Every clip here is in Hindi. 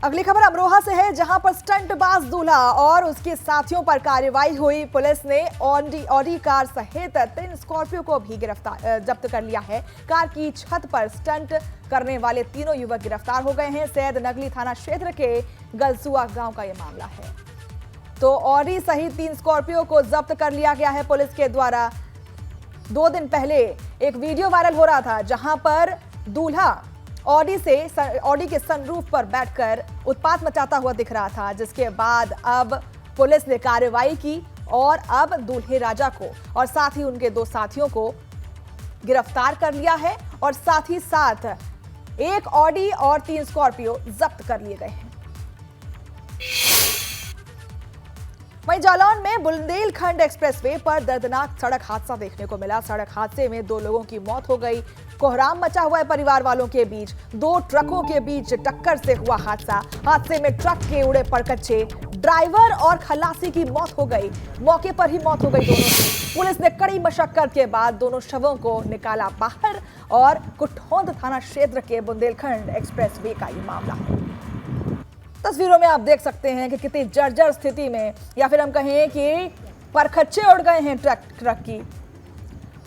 अगली खबर अमरोहा से है, जहां पर स्टंटबाज दूल्हा और उसके साथियों पर कार्रवाई हुई। पुलिस ने ऑडी कार सहित 3 स्कॉर्पियो को भी जब्त कर लिया है। कार की छत पर स्टंट करने वाले तीनों युवक गिरफ्तार हो गए हैं। सैद नगली थाना क्षेत्र के गलसुआ गांव का यह मामला है। तो ऑडी सहित 3 स्कॉर्पियो को जब्त कर लिया गया है पुलिस के द्वारा। 2 दिन पहले एक वीडियो वायरल हो रहा था, जहां पर दूल्हा ऑडी के सनरूफ पर बैठकर उत्पात मचाता हुआ दिख रहा था, जिसके बाद अब पुलिस ने कार्रवाई की और अब दूल्हे राजा को और साथ ही उनके 2 साथियों को गिरफ्तार कर लिया है और साथ ही साथ 1 ऑडी और 3 स्कॉर्पियो जब्त कर लिए गए हैं। वहीं जालौन में बुंदेलखंड एक्सप्रेसवे पर दर्दनाक सड़क हादसा देखने को मिला। सड़क हादसे में 2 लोगों की मौत हो गई। कोहराम मचा हुआ है परिवार वालों के बीच। 2 ट्रकों के बीच टक्कर से हुआ हादसा। हादसे में ट्रक के उड़े परकच्चे, ड्राइवर और खलासी की मौत हो गई। मौके पर ही मौत हो गई दोनों की। पुलिस ने कड़ी मशक्कत के बाद दोनों शवों को निकाला बाहर और कुठौंद थाना क्षेत्र के बुंदेलखंड एक्सप्रेसवे का ये मामला है। तस्वीरों में आप देख सकते हैं कि कितनी जर्जर स्थिति में, या फिर हम कहें कि परखच्चे उड़ गए हैं ट्रक की,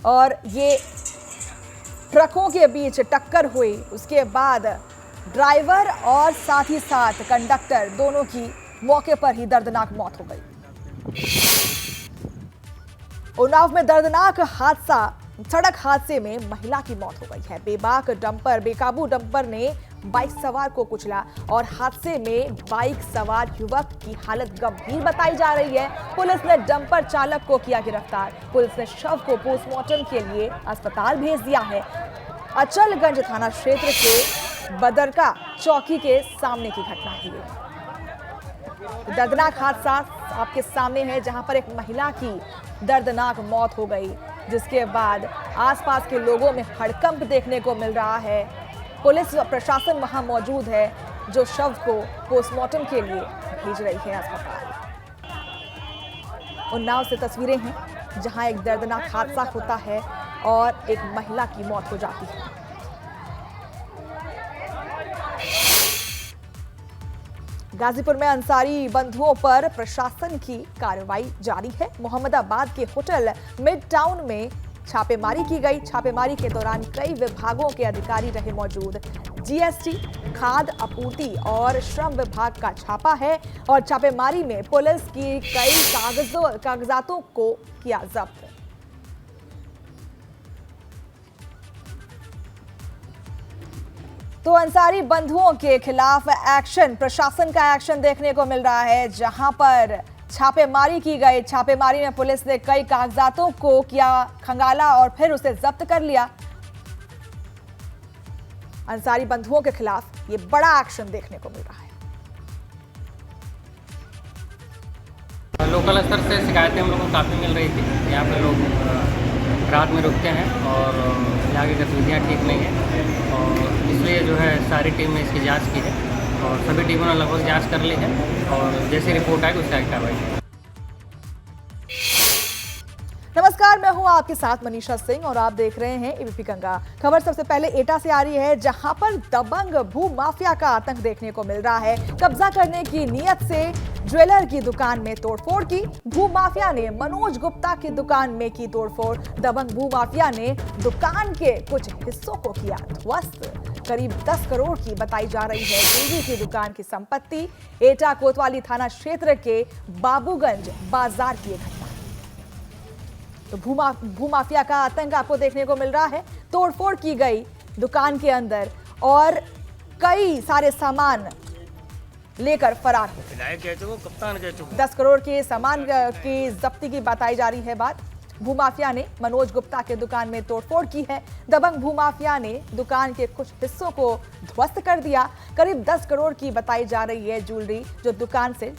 और ये ट्रकों के बीच टक्कर हुई। उसके बाद ड्राइवर और साथ ही साथ कंडक्टर दोनों की मौके पर ही दर्दनाक मौत हो गई। उन्नाव में दर्दनाक हादसा, सड़क हादसे में महिला की मौत हो गई है। बेकाबू डंपर ने बाइक सवार को कुचला और हादसे में बाइक सवार युवक की हालत गंभीर बताई जा रही है। पुलिस ने डंपर चालक को किया गिरफ्तार। पुलिस ने शव को पोस्टमार्टम के लिए अस्पताल भेज दिया है। अचलगंज थाना क्षेत्र के बदरका चौकी के सामने की घटना है ये। दर्दनाक हादसा आपके सामने है, जहां पर एक महिला की दर्दनाक मौत हो गई, जिसके बाद आसपास के लोगों में हड़कंप देखने को मिल रहा है। पुलिस व प्रशासन वहां मौजूद है, जो शव को पोस्टमार्टम के लिए भेज रही है अस्पताल। उन्नाव से तस्वीरें हैं, जहां एक दर्दनाक हादसा होता है और एक महिला की मौत हो जाती है। गाजीपुर में अंसारी बंधुओं पर प्रशासन की कार्रवाई जारी है। मोहम्मदाबाद के होटल मिड टाउन में छापेमारी की गई। छापेमारी के दौरान कई विभागों के अधिकारी रहे मौजूद। जीएसटी, खाद्य आपूर्ति और श्रम विभाग का छापा है और छापेमारी में पुलिस की कई कागजातों को किया जब्त। तो अंसारी बंधुओं के खिलाफ एक्शन, प्रशासन का एक्शन देखने को मिल रहा है, जहां पर छापेमारी की गई। छापेमारी में पुलिस ने कई कागजातों को किया खंगाला और फिर उसे जब्त कर लिया। अंसारी बंधुओं के खिलाफ ये बड़ा एक्शन देखने को मिल रहा है। लोकल स्तर से शिकायतें हम लोगों को काफ़ी मिल रही थी। यहाँ पे लोग रात में रुकते हैं और यहाँ की गतिविधियाँ ठीक नहीं है, और इसलिए जो है सारी टीम ने इसकी जांच की है और सभी टीमों ने लगभग जांच कर ली है और जैसी रिपोर्ट आएगी उससे आगे कार्रवाई। नमस्कार, मैं हूं आपके साथ मनीषा सिंह और आप देख रहे हैं एबीपी गंगा। खबर सबसे पहले एटा से आ रही है, जहां पर दबंग भू माफिया का आतंक देखने को मिल रहा है। कब्जा करने की नीयत से ज्वेलर की दुकान में तोड़फोड़ की। भू माफिया ने मनोज गुप्ता की दुकान में की तोड़फोड़। दबंग भू माफिया ने दुकान के कुछ हिस्सों को किया ध्वस्त। करीब 10 करोड़ की बताई जा रही है ज्वेलरी की दुकान की संपत्ति। एटा कोतवाली थाना क्षेत्र के बाबूगंज बाजार की घटना। तो भू माफिया का आतंक आपको देखने को मिल रहा है। तोड़फोड़ की गई दुकान के अंदर और कई सारे सामान लेकर फरार हो। 10 करोड़ के सामान की जब्ती की बताई जा रही है बात। भूमाफिया ने मनोज गुप्ता के दुकान में तोड़फोड़ की है। दबंग भूमाफिया ने दुकान के कुछ हिस्सों को ध्वस्त कर दिया। करीब 10 करोड़ की बताई जा रही है ज्वेलरी जो दुकान से।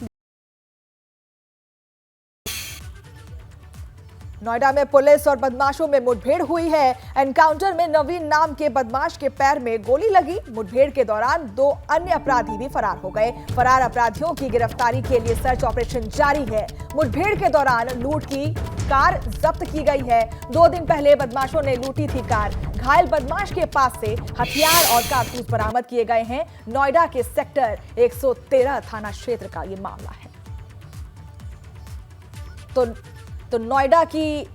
नोएडा में पुलिस और बदमाशों में मुठभेड़ हुई है। एनकाउंटर में नवीन नाम के बदमाश के पैर में गोली लगी। मुठभेड़ के दौरान 2 अन्य अपराधी भी फरार हो गए। फरार अपराधियों की गिरफ्तारी के लिए सर्च ऑपरेशन जारी है। मुठभेड़ के दौरान लूट की कार जब्त की गई है। 2 दिन पहले बदमाशों ने लूटी थी कार। घायल बदमाश के पास से हथियार और कारतूस बरामद किए गए हैं। नोएडा के सेक्टर 113 थाना क्षेत्र का ये मामला है। तो नोएडा की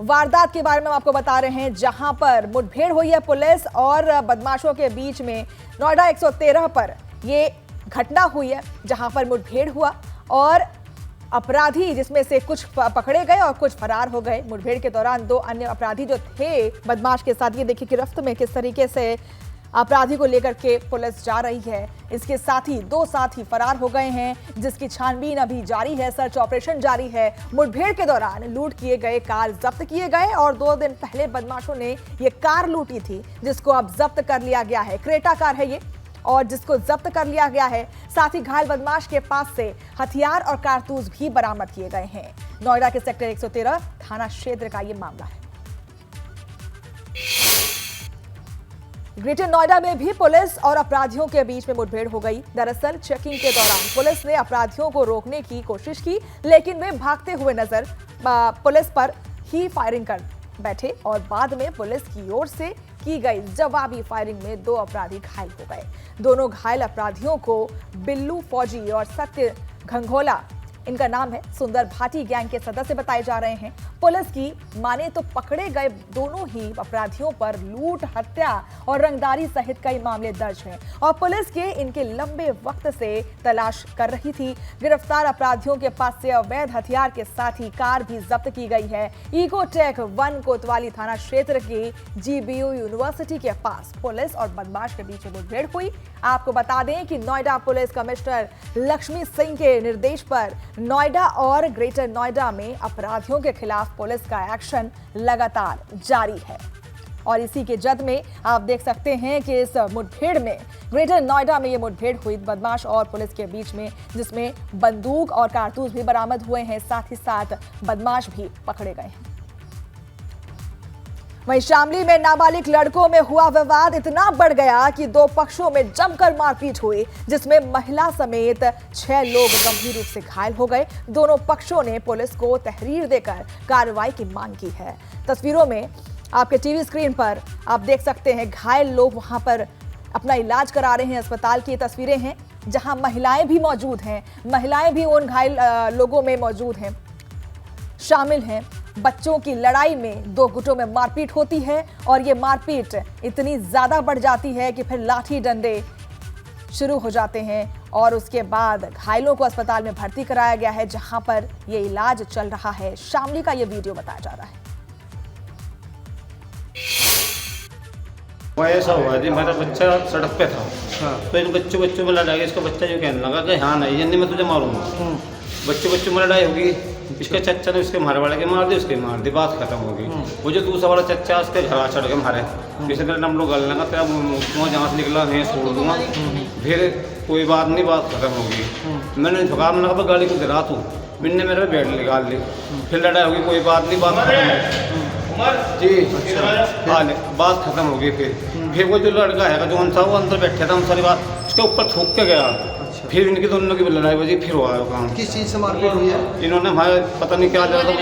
वारदात के बारे में हम आपको बता रहे हैं, जहां पर मुठभेड़ हुई है पुलिस और बदमाशों के बीच में। नोएडा 113 पर ये घटना हुई है, जहां पर मुठभेड़ हुआ और अपराधी जिसमें से कुछ पकड़े गए और कुछ फरार हो गए। मुठभेड़ के दौरान 2 अन्य अपराधी जो थे बदमाश के साथ, ये देखिए गिरफ्त में किस तरीके से अपराधी को लेकर के पुलिस जा रही है। इसके साथ ही 2 साथी फरार हो गए हैं, जिसकी छानबीन अभी जारी है, सर्च ऑपरेशन जारी है। मुठभेड़ के दौरान लूट किए गए कार जब्त किए गए और 2 दिन पहले बदमाशों ने ये कार लूटी थी, जिसको अब जब्त कर लिया गया है। क्रेटा कार है ये, और जिसको जब्त कर लिया गया है। साथ ही घायल बदमाश के पास से हथियार और कारतूस भी बरामद किए गए हैं। नोएडा के सेक्टर 113 थाना क्षेत्र का यह मामला है। ग्रेटर नोएडा में भी पुलिस और अपराधियों के बीच में मुठभेड़ हो गई। दरअसल चेकिंग के दौरान पुलिस ने अपराधियों को रोकने की कोशिश की, लेकिन वे भागते हुए नजर पुलिस पर ही फायरिंग कर बैठे और बाद में पुलिस की ओर से की गई जवाबी फायरिंग में 2 अपराधी घायल हो गए। दोनों घायल अपराधियों को बिल्लू फौजी और सत्य घंघोला, इनका नाम है, सुंदर भाटी गैंग के सदस्य बताए जा रहे हैं। पुलिस की माने तो पकड़े गए दोनों ही अपराधियों पर लूट, हत्या और रंगदारी सहित कई मामले दर्ज हैं और पुलिस के इनके लंबे वक्त से तलाश कर रही थी। गिरफ्तार अपराधियों के पास से अवैध हथियार के साथ ही कार भी जब्त की गई है। इकोटेक 1 कोतवाली थाना क्षेत्र की GBU यूनिवर्सिटी के पास पुलिस और बदमाश के बीच मुठभेड़ हुई। आपको बता दें कि नोएडा पुलिस कमिश्नर लक्ष्मी सिंह के निर्देश पर नोएडा और ग्रेटर नोएडा में अपराधियों के खिलाफ पुलिस का एक्शन लगातार जारी है और इसी के जद में आप देख सकते हैं कि इस मुठभेड़ में ग्रेटर नोएडा में ये मुठभेड़ हुई बदमाश और पुलिस के बीच में, जिसमें बंदूक और कारतूस भी बरामद हुए हैं, साथ ही साथ बदमाश भी पकड़े गए हैं। वहीं शामली में नाबालिग लड़कों में हुआ विवाद इतना बढ़ गया कि 2 पक्षों में जमकर मारपीट हुई, जिसमें महिला समेत 6 लोग गंभीर रूप से घायल हो गए। दोनों पक्षों ने पुलिस को तहरीर देकर कार्रवाई की मांग की है। तस्वीरों में आपके टीवी स्क्रीन पर आप देख सकते हैं घायल लोग वहां पर अपना इलाज करा रहे हैं। अस्पताल की तस्वीरें हैं जहां महिलाएं भी मौजूद हैं। महिलाएं भी उन घायल लोगों में मौजूद हैं, शामिल हैं। बच्चों की लड़ाई में 2 गुटों में मारपीट होती है और ये मारपीट इतनी ज्यादा बढ़ जाती है कि फिर लाठी डंडे शुरू हो जाते हैं और उसके बाद घायलों को अस्पताल में भर्ती कराया गया है, जहां पर ये इलाज चल रहा है। शामली का ये वीडियो बताया जा रहा है। ऐसा हुआ जी, मेरा बच्चा सड़क पे था। तो इन बच्चों में लड़ाई, इसका बच्चा जो कहने लगा कि हाँ नहीं जल्दी मैं तुझे मारूंगा। बच्चों में लड़ाई होगी, इसके चच्चा ने उसके मारे वाले के मार दी, उसके मार दी, बात खत्म होगी। वो जो दूसरा वाला चच्चा उसके घर चढ़ के मारे, किसी तरह हम लोग गल लगा तेरा मुँह जहाँ से निकला नहीं छोड़ दूंगा। फिर कोई बात नहीं, बात खत्म होगी। मैंने झुका, मैंने कहा गाड़ी को गिरा तू, मैंने मेरे बेड निकाल ली। फिर लड़ाई होगी, कोई बात नहीं, बात खत्म जी। हाँ, बात खत्म हो गई। फिर वो जो लड़का है जो था वो अंदर बैठा था, हम सारी बात उसके ऊपर थूक के गया। फिर इनकी दोनों की लड़ाई बजी, फिर हुआ काम। किस चीज़ से मारपीट हुई है? इन्होंने हमारे पता नहीं क्या जरा था,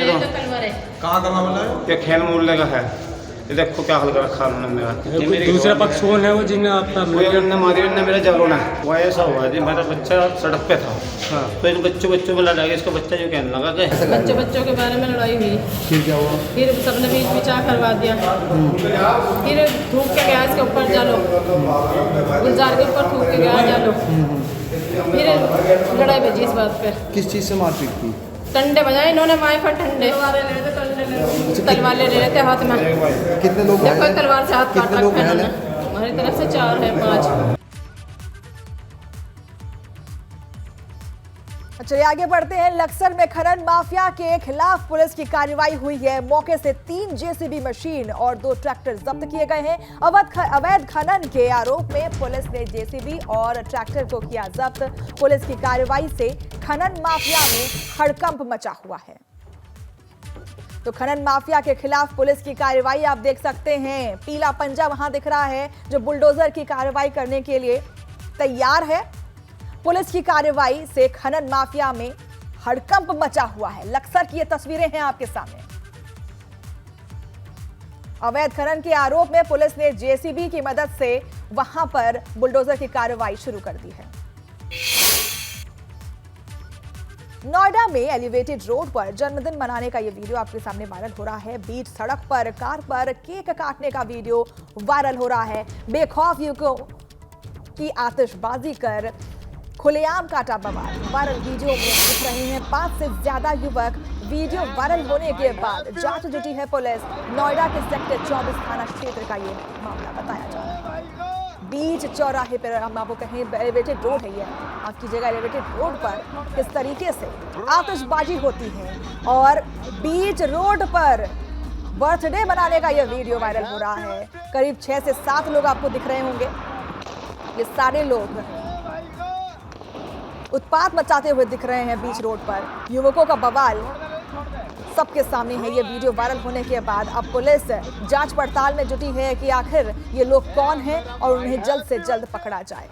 कहाँ का मामला है? ये खेल मूल्य का है। ये देखो क्या हल कर रखा उन्होंने मेरा। दूसरा पक्ष कौन है वो जिन्हें आपका मारी ने मेरा जरूर है। वो ऐसा हुआ जी, मेरा बच्चा सड़क पे था। तो इन बच्चों में लड़ाई, इसका बच्चा जो कहने लगा कि बच्चों के बारे में लड़ाई हुई। फिर क्या हुआ? फिर सबने बीच बिचा करवा दिया। फिर थूक के गया इसके ऊपर, जालो गुलजार के ऊपर थूक के गया, जालो। फिर लड़ाई बजी इस बात पे। किस चीज़ से मारपीट की? टंडे बजाए इन्होंने, माए पर ठंडे तलवार ले लेते हाथ में। कितने लोग देखो तलवार से हाथ काट कितने लोग रखे घायल इन्होंने। हैं? हमारी तरफ से 4 है 5। चलिए आगे बढ़ते हैं। लक्सर में खनन माफिया के खिलाफ पुलिस की कार्रवाई हुई है। मौके से 3 JCB मशीन और 2 ट्रैक्टर जब्त किए गए हैं। अवैध खनन के आरोप में पुलिस ने JCB और ट्रैक्टर को किया जब्त। पुलिस की कार्रवाई से खनन माफिया में हड़कंप मचा हुआ है। तो खनन माफिया के खिलाफ पुलिस की कार्रवाई आप देख सकते हैं। पीला पंजा वहां दिख रहा है जो बुलडोजर की कार्रवाई करने के लिए तैयार है। पुलिस की कार्रवाई से खनन माफिया में हड़कंप मचा हुआ है। लक्सर की ये तस्वीरें हैं आपके सामने। अवैध खनन के आरोप में पुलिस ने जेसीबी की मदद से वहां पर बुलडोजर की कार्रवाई शुरू कर दी है। नोएडा में एलिवेटेड रोड पर जन्मदिन मनाने का यह वीडियो आपके सामने वायरल हो रहा है। बीच सड़क पर कार पर केक काटने का वीडियो वायरल हो रहा है। बेखौफ युवकों की आतिशबाजी कर खुलेआम काटा बवाल। वायरल वीडियो में दिख रहे हैं 5 से ज्यादा युवक। वीडियो वायरल होने के बाद जांच जुटी है पुलिस। नोएडा के सेक्टर 24 थाना क्षेत्र का ये मामला बताया जा रहा है। बीच चौराहे पर हम आपको कहें एलिवेटेड रोड है, ये आपकी जगह एलिवेटेड रोड पर किस तरीके से आतिशबाजी होती है और बीच रोड पर बर्थडे मनाने का यह वीडियो वायरल हो रहा है। करीब 6 से 7 लोग आपको दिख रहे होंगे। ये सारे लोग उत्पात मचाते हुए दिख रहे हैं बीच रोड पर। युवकों का बवाल सबके सामने है। ये वीडियो वायरल होने के बाद अब पुलिस जांच पड़ताल में जुटी है कि आखिर ये लोग कौन हैं और उन्हें जल्द से जल्द पकड़ा जाए।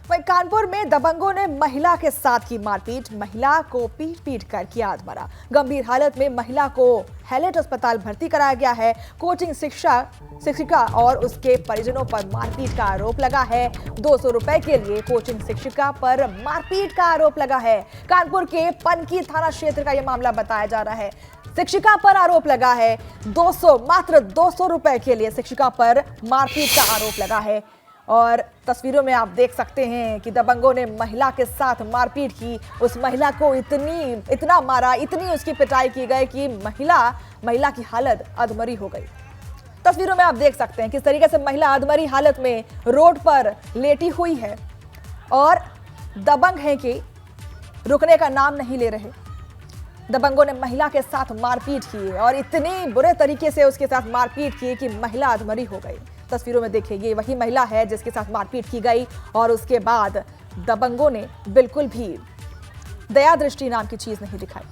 वहीं कानपुर में दबंगों ने महिला के साथ की मारपीट। महिला को पीट कर किया आत्महत्या। गंभीर हालत में महिला को हैलेट अस्पताल भर्ती कराया गया है। कोचिंग शिक्षिका और उसके परिजनों पर मारपीट का आरोप लगा है। 200 रुपए के लिए कोचिंग शिक्षिका पर मारपीट का आरोप लगा है। कानपुर के पनकी थाना क्षेत्र का यह मामला बताया जा रहा है। शिक्षिका पर आरोप लगा है। मात्र 200 रुपए के लिए शिक्षिका पर मारपीट का आरोप लगा है। और तस्वीरों में आप देख सकते हैं कि दबंगों ने महिला के साथ मारपीट की। उस महिला को इतना मारा, इतनी उसकी पिटाई की गई कि महिला की हालत अधमरी हो गई। तस्वीरों में आप देख सकते हैं किस तरीके से महिला अधमरी हालत में रोड पर लेटी हुई है और दबंग हैं कि रुकने का नाम नहीं ले रहे। दबंगों ने महिला के साथ मारपीट की और इतनी बुरे तरीके से उसके साथ मारपीट की कि महिला अधमरी हो गई। तस्वीरों में देखिए, ये वही महिला है जिसके साथ मारपीट की गई और उसके बाद दबंगों ने बिल्कुल भी दया दृष्टि नाम की चीज नहीं दिखाई।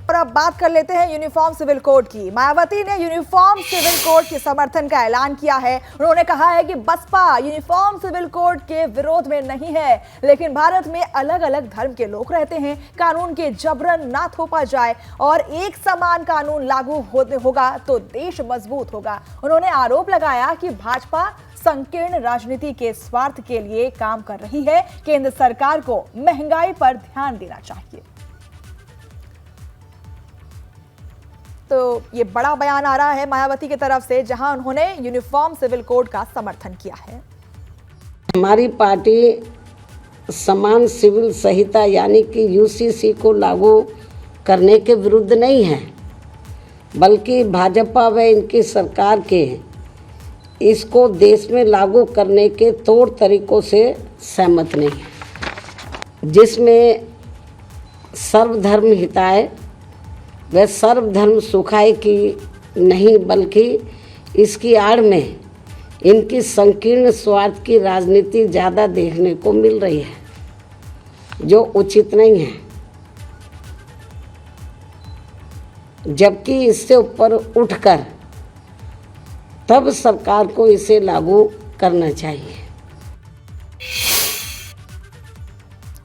और अब बात कर लेते हैं यूनिफॉर्म सिविल कोड की। मायावती ने यूनिफॉर्म सिविल कोड के समर्थन का ऐलान किया है। उन्होंने कहा है कि बसपा यूनिफॉर्म सिविल कोड के विरोध में नहीं है, लेकिन भारत में अलग अलग धर्म के लोग रहते हैं। कानून के जबरन ना थोपा जाए और एक समान कानून लागू होगा तो देश मजबूत होगा। उन्होंने आरोप लगाया कि भाजपा संकीर्ण राजनीति के स्वार्थ के लिए काम कर रही है। केंद्र सरकार को महंगाई पर ध्यान देना चाहिए। तो ये बड़ा बयान आ रहा है मायावती की तरफ से, जहां उन्होंने यूनिफॉर्म सिविल कोड का समर्थन किया है। हमारी पार्टी समान सिविल संहिता यानी कि यूसीसी को लागू करने के विरुद्ध नहीं है, बल्कि भाजपा व इनकी सरकार के इसको देश में लागू करने के तौर तरीकों से सहमत नहीं है, जिसमें सर्वधर्म हिताय व सर्वधर्म सुखाय की नहीं, बल्कि इसकी आड़ में इनकी संकीर्ण स्वार्थ की राजनीति ज़्यादा देखने को मिल रही है, जो उचित नहीं है। जबकि इससे ऊपर उठकर तब सरकार को इसे लागू करना चाहिए।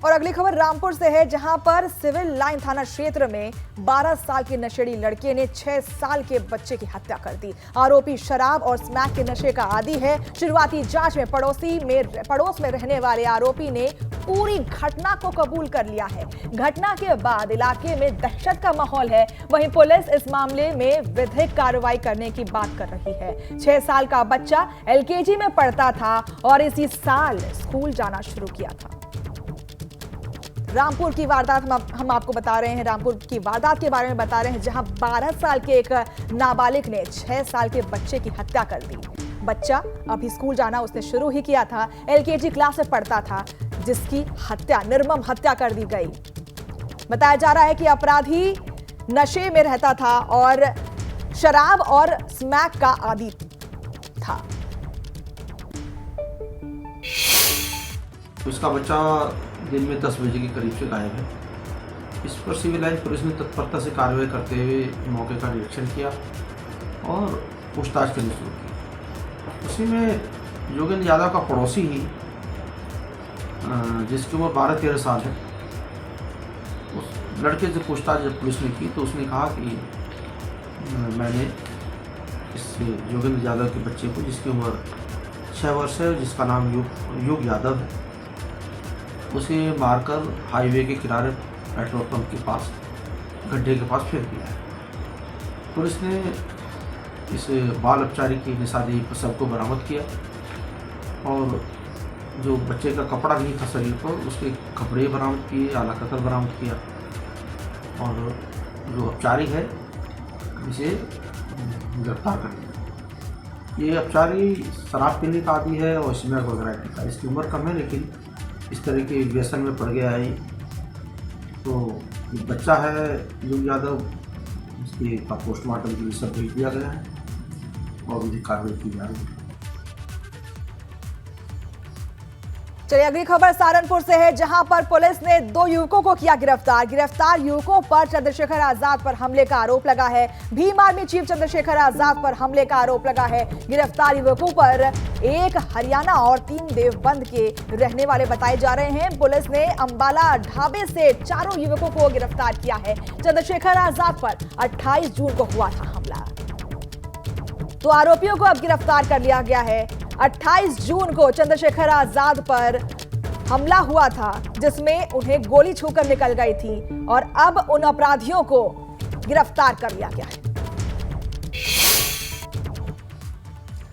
और अगली खबर रामपुर से है, जहां पर सिविल लाइन थाना क्षेत्र में 12 साल के नशेड़ी लड़के ने 6 साल के बच्चे की हत्या कर दी। आरोपी शराब और स्मैक के नशे का आदी है। शुरुआती जांच में पड़ोस में रहने वाले आरोपी ने पूरी घटना को कबूल कर लिया है। घटना के बाद इलाके में दहशत का माहौल है। वहीं पुलिस इस मामले में विधिक कार्रवाई करने की बात कर रही है। 6 साल का बच्चा LKG में पढ़ता था और इसी साल स्कूल जाना शुरू किया था। रामपुर की वारदात हम आपको बता रहे हैं, रामपुर की वारदात के बारे में बता रहे हैं, जहां 12 साल के एक नाबालिग ने 6 साल के बच्चे की हत्या कर दी। बच्चा अभी स्कूल जाना उसने शुरू ही किया था, LKG क्लास में पढ़ता था, जिसकी निर्मम हत्या कर दी गई। बताया जा रहा है कि अपराधी नशे में रहता था और शराब और स्मैक का आदी था। उसका बच्चा दिन में 10 बजे के करीब से गायब है। इस पर सिविल लाइन पुलिस ने तत्परता से कार्रवाई करते हुए मौके का निरीक्षण किया और पूछताछ करनी शुरू की। उसी में योगेंद्र यादव का पड़ोसी ही जिसकी उम्र 12-13 साल है, उस लड़के से पूछताछ जब पुलिस ने की तो उसने कहा कि मैंने इस योगेंद्र यादव के बच्चे को, जिसकी उम्र 6 वर्ष है, जिसका नाम युग यादव है, उसे मारकर हाईवे के किनारे पेट्रोल पंप के पास गड्ढे के पास फेंक दिया है। पुलिस ने इस बाल अपचारी की निशानी सबको बरामद किया और जो बच्चे का कपड़ा नहीं था शरीर पर, उसके कपड़े बरामद किए, आला कतर बरामद किया और जो अपचारी है इसे गिरफ्तार कर लिया। ये अपचारी शराब पीने का आदी है और स्मैक वगैरह का। इसकी उम्र कम है लेकिन इस तरह के व्यसन में पड़ गया है। तो बच्चा है युग यादव, इसके का पोस्टमार्टम के लिए सब भेज दिया गया है और विधिक कार्रवाई की जा रही है। चलिए अगली खबर सहारनपुर से है, जहां पर पुलिस ने 2 युवकों को किया गिरफ्तार। गिरफ्तार युवकों पर चंद्रशेखर आजाद पर हमले का आरोप लगा है। भीम आर्मी चीफ चंद्रशेखर आजाद पर हमले का आरोप लगा है। गिरफ्तार युवकों पर एक हरियाणा और 3 देवबंद के रहने वाले बताए जा रहे हैं। पुलिस ने अंबाला ढाबे से 4 युवकों को गिरफ्तार किया है। चंद्रशेखर आजाद पर 28 जून को हुआ था हमला। तो आरोपियों को अब गिरफ्तार कर लिया गया है। 28 जून को चंद्रशेखर आजाद पर हमला हुआ था, जिसमें उन्हें गोली छूकर निकल गई थी और अब उन अपराधियों को गिरफ्तार कर लिया गया है।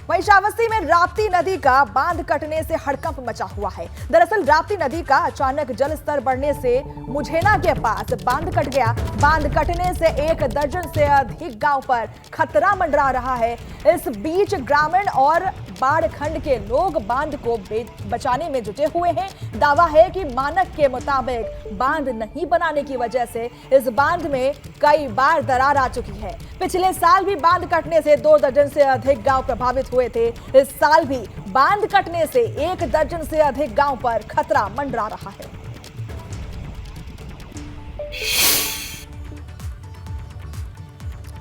वहीं श्रावस्ती में राप्ती नदी का बांध कटने से हड़कंप मचा हुआ है। दरअसल राप्ती नदी का अचानक जल स्तर बढ़ने से मुझेना के पास बांध कट गया। बांध कटने से 1 दर्जन से अधिक गांव पर खतरा मंडरा रहा है। इस बीच ग्रामीण और बाढ़ खंड के लोग बांध को बचाने में जुटे हुए हैं। दावा है कि मानक के मुताबिक बांध नहीं बनाने की वजह से इस बांध में कई बार दरार आ चुकी है। पिछले साल भी बांध कटने से 2 दर्जन से अधिक गांव प्रभावित हुए थे। इस साल भी बांध कटने से 1 दर्जन से अधिक गांव पर खतरा मंडरा रहा है।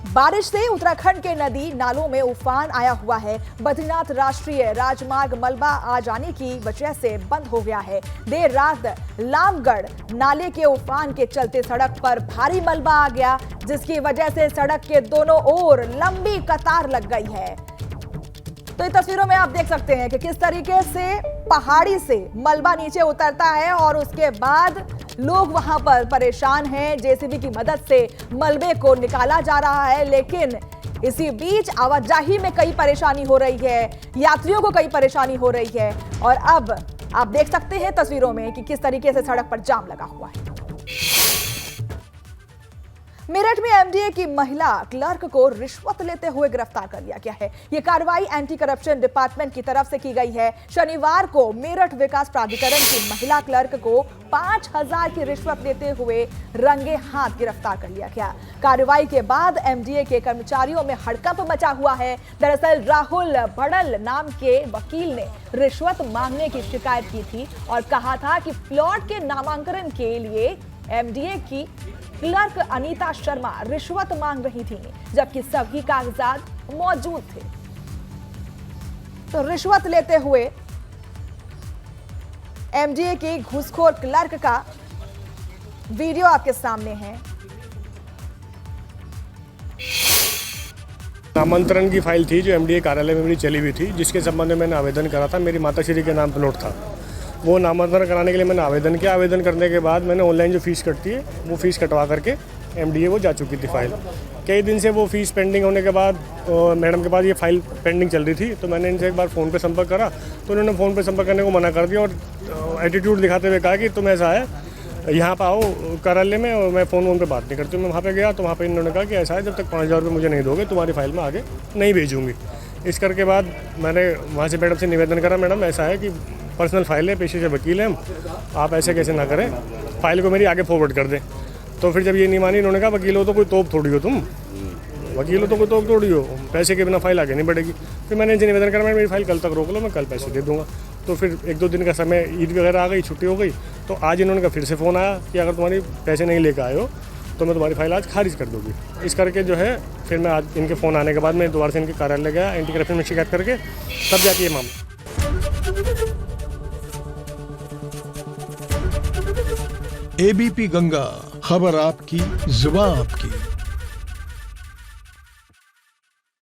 बारिश से उत्तराखंड के नदी नालों में उफान आया हुआ है। बद्रीनाथ राष्ट्रीय राजमार्ग मलबा आ जाने की वजह से बंद हो गया है। देर रात लामगढ़ नाले के उफान के चलते सड़क पर भारी मलबा आ गया, जिसकी वजह से सड़क के दोनों ओर लंबी कतार लग गई है। तो इन तस्वीरों में आप देख सकते हैं कि किस तरीके से पहाड़ी से मलबा नीचे उतरता है और उसके बाद लोग वहां पर परेशान हैं। जेसीबी की मदद से मलबे को निकाला जा रहा है, लेकिन इसी बीच आवाजाही में कई परेशानी हो रही है, यात्रियों को कई परेशानी हो रही है। और अब आप देख सकते हैं तस्वीरों में कि किस तरीके से सड़क पर जाम लगा हुआ है। मेरठ में एमडीए की महिला क्लर्क को रिश्वत लेते हुए गिरफ्तार कर लिया गया है। यह कार्रवाई एंटी करप्शन डिपार्टमेंट की तरफ से की गई है। शनिवार को मेरठ विकास प्राधिकरण की महिला क्लर्क को 5,000 की रिश्वत लेते हुए रंगे हाथ गिरफ्तार कर लिया गया। कार्रवाई के बाद एमडीए के कर्मचारियों में हड़कंप मचा हुआ है। दरअसल राहुल भड़ल नाम के वकील ने रिश्वत मांगने की शिकायत की थी और कहा था कि प्लॉट के नामांकन के लिए एमडीए की क्लर्क अनीता शर्मा रिश्वत मांग रही थी, जबकि सभी कागजात मौजूद थे। तो रिश्वत लेते हुए एमडीए की घूसखोर क्लर्क का वीडियो आपके सामने है। नामांतरण की फाइल थी जो एमडीए कार्यालय में मेरी चली हुई थी, जिसके संबंध में मैंने आवेदन करा था। मेरी माताश्री के नाम प्लॉट था, वो नामांतरण कराने के लिए मैंने आवेदन किया। आवेदन करने के बाद मैंने ऑनलाइन जो फीस कटती है वो फीस कटवा करके एमडीए वो जा चुकी थी फाइल। कई दिन से वो फीस पेंडिंग होने के बाद मैडम के पास ये फाइल पेंडिंग चल रही थी, तो मैंने इनसे एक बार फ़ोन पे संपर्क करा तो उन्होंने फ़ोन पे संपर्क करने को मना कर दिया और एटीट्यूड दिखाते हुए कहा कि तुम ऐसा है यहाँ पर आओ कार्यालय में, और मैं फ़ोन पे बात नहीं करती हूँ। मैं वहाँ पे गया तो वहाँ पे इन्होंने कहा कि ऐसा है, जब तक 5,000 रुपये मुझे नहीं दोगे तुम्हारी फाइल में आगे नहीं भेजूँगी। इस करके बाद मैंने वहाँ से मैडम से निवेदन करा, मैडम ऐसा है कि पर्सनल फाइल है, पेशे से वकील हैं हम, आप ऐसे कैसे ना करें, फाइल को मेरी आगे फॉरवर्ड कर दें। तो फिर जब ये नहीं मानी, इन्होंने कहा वकील हो तो कोई तोप थोड़ी हो, तुम वकील हो तो कोई तोप थोड़ी हो, पैसे के बिना फाइल आगे नहीं बढ़ेगी। फिर मैंने इनसे निवेदन करा, मेरी फाइल कल तक रोक लो, मैं कल पैसे दे दूँगा। तो फिर 1-2 दिन का समय, ईद वगैरह आ गई, छुट्टी हो गई, तो आज इन्होंने कहा फिर से फ़ोन आया कि अगर तुम्हारी पैसे नहीं लेकर आए हो तो मैं तुम्हारी फाइल आज खारिज कर दूँगी। इस करके जो है फिर मैं आज इनके फ़ोन आने के बाद मैं दोबारा से इनके कार्यालय गया, एंटी करप्शन में शिकायत करके तब जाके ये मामला। एबीपी गंगा, खबर आपकी, जुबान आपकी।